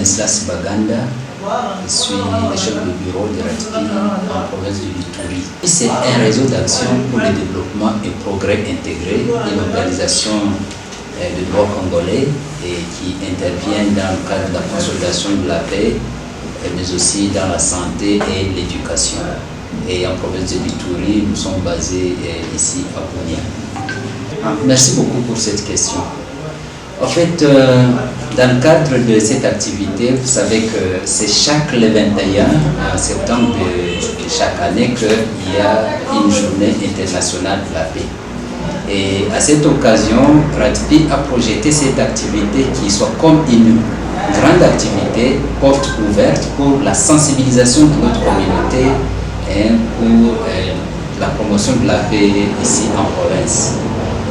Stanislas Baganda. Je suis le chef de bureau de RADPI en province du Ituri. C'est un réseau d'action pour le développement et progrès intégré et l'organisation de droit congolais et qui intervient dans le cadre de la consolidation de la paix, mais aussi dans la santé et l'éducation. Et en province de l'Ituri, nous sommes basés ici à Bunia. Merci beaucoup pour cette question. En fait, dans le cadre de cette activité, vous savez que c'est chaque le 21 septembre de chaque année qu'il y a une journée internationale de la paix. Et à cette occasion, RADPI a projeté cette activité qui soit comme une grande activité, porte ouverte pour la sensibilisation de notre communauté et pour la promotion de la paix ici en province.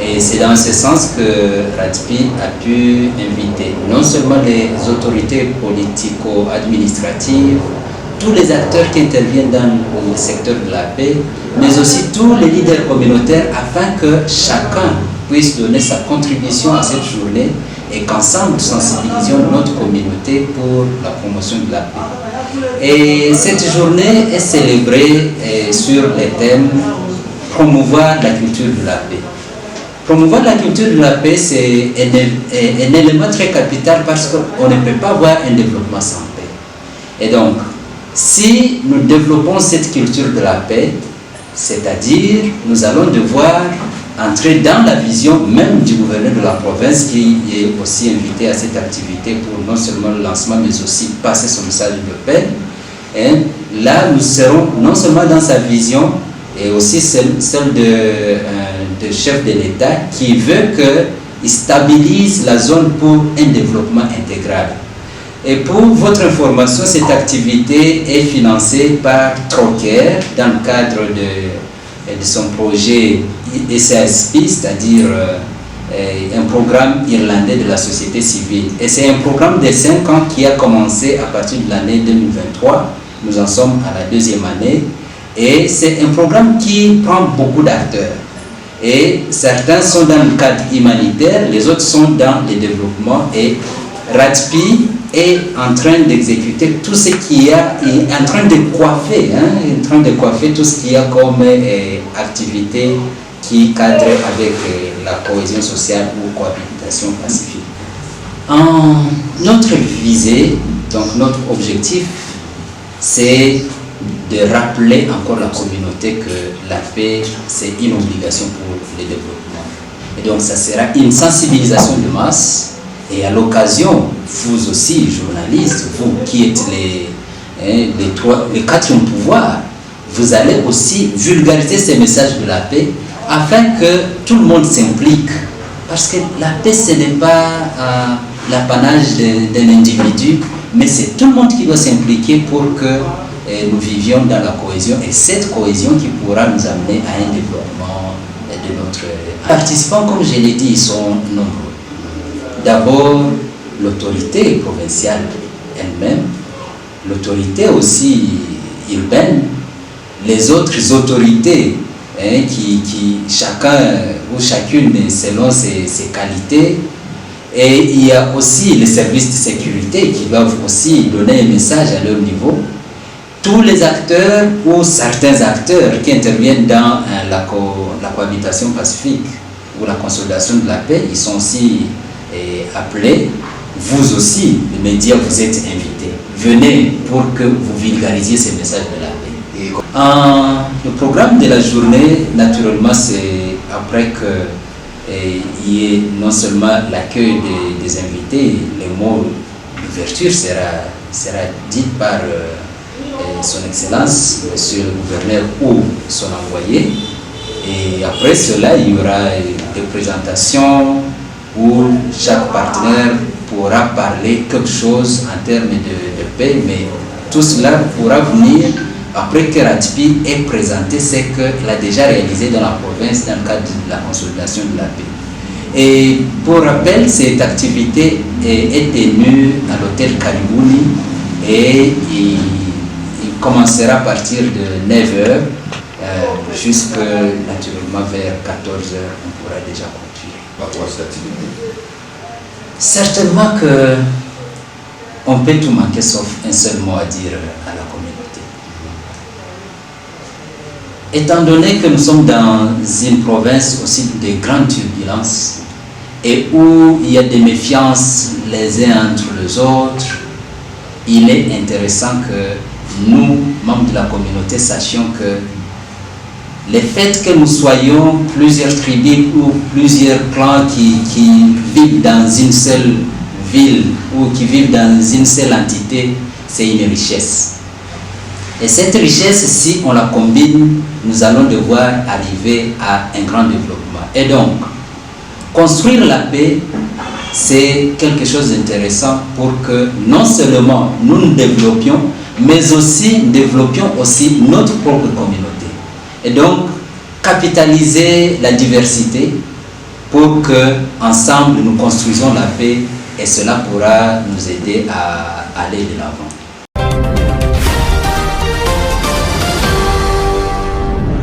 Et c'est dans ce sens que RADPI a pu inviter non seulement les autorités politico-administratives, tous les acteurs qui interviennent dans le secteur de la paix, mais aussi tous les leaders communautaires afin que chacun puisse donner sa contribution à cette journée et qu'ensemble sensibilisions notre communauté pour la promotion de la paix. Et cette journée est célébrée sur les thèmes promouvoir la culture de la paix. Promouvoir la culture de la paix, c'est un élément très capital parce qu'on ne peut pas avoir un développement sans paix. Et donc, si nous développons cette culture de la paix, c'est-à-dire nous allons devoir entrer dans la vision même du gouverneur de la province qui est aussi invité à cette activité pour non seulement le lancement mais aussi passer son message de paix. Et là, nous serons non seulement dans sa vision et aussi celle de chef de l'État qui veut qu'il stabilise la zone pour un développement intégral. Et pour votre information, cette activité est financée par Trocaire dans le cadre de son projet SASP, c'est-à-dire un programme irlandais de la société civile. Et c'est un programme de 5 ans qui a commencé à partir de l'année 2023. Nous en sommes à la 2e année. Et c'est un programme qui prend beaucoup d'acteurs. Et certains sont dans le cadre humanitaire, les autres sont dans le développement. Et RADPI est en train d'exécuter tout ce qu'il y a, est en train de coiffer, tout ce qu'il y a comme activité qui cadre avec la cohésion sociale ou cohabitation pacifique. Notre visée, donc notre objectif, c'est de rappeler encore la communauté que la paix, c'est une obligation pour le développement. Et donc, ça sera une sensibilisation de masse. Et à l'occasion, vous aussi, journalistes, vous qui êtes les 4e pouvoirs, vous allez aussi vulgariser ces messages de la paix afin que tout le monde s'implique. Parce que la paix, ce n'est pas l'apanage d'un individu, mais c'est tout le monde qui doit s'impliquer pour que nous vivions dans la cohésion et cette cohésion qui pourra nous amener à un développement de notre participants, comme je l'ai dit, ils sont nombreux. D'abord, l'autorité provinciale elle-même, l'autorité aussi urbaine, les autres autorités qui chacun ou chacune selon ses qualités, et il y a aussi les services de sécurité qui doivent aussi donner un message à leur niveau. Tous les acteurs ou certains acteurs qui interviennent dans la cohabitation pacifique ou la consolidation de la paix, ils sont aussi appelés. Vous aussi, les médias, vous êtes invités. Venez pour que vous vulgarisiez ces messages de la paix. Le programme de la journée, naturellement, c'est après qu'il y ait non seulement l'accueil des invités, les mots d'ouverture sera dit par son Excellence, Monsieur le Gouverneur ou son envoyé. Et après cela, il y aura des présentations où chaque partenaire pourra parler quelque chose en termes de paix, mais tout cela pourra venir après que RADPI ait présenté ce qu'il a déjà réalisé dans la province dans le cadre de la consolidation de la paix. Et pour rappel, cette activité est tenue à l'hôtel Kalibouni et il commencera à partir de 9h jusqu'à naturellement vers 14h, on pourra déjà conclure. Pourquoi cette activité? Certainement que on peut tout manquer sauf un seul mot à dire à la communauté. Étant donné que nous sommes dans une province aussi de grandes turbulences et où il y a des méfiances les uns entre les autres, il est intéressant que nous, membres de la communauté, sachions que le fait que nous soyons plusieurs tribus ou plusieurs clans qui vivent dans une seule ville ou qui vivent dans une seule entité, c'est une richesse. Et cette richesse, si on la combine, nous allons devoir arriver à un grand développement. Et donc, construire la paix, c'est quelque chose d'intéressant pour que non seulement nous nous développions, mais aussi nous développions aussi notre propre communauté. Et donc, capitaliser la diversité pour que ensemble nous construisons la paix, et cela pourra nous aider à aller de l'avant.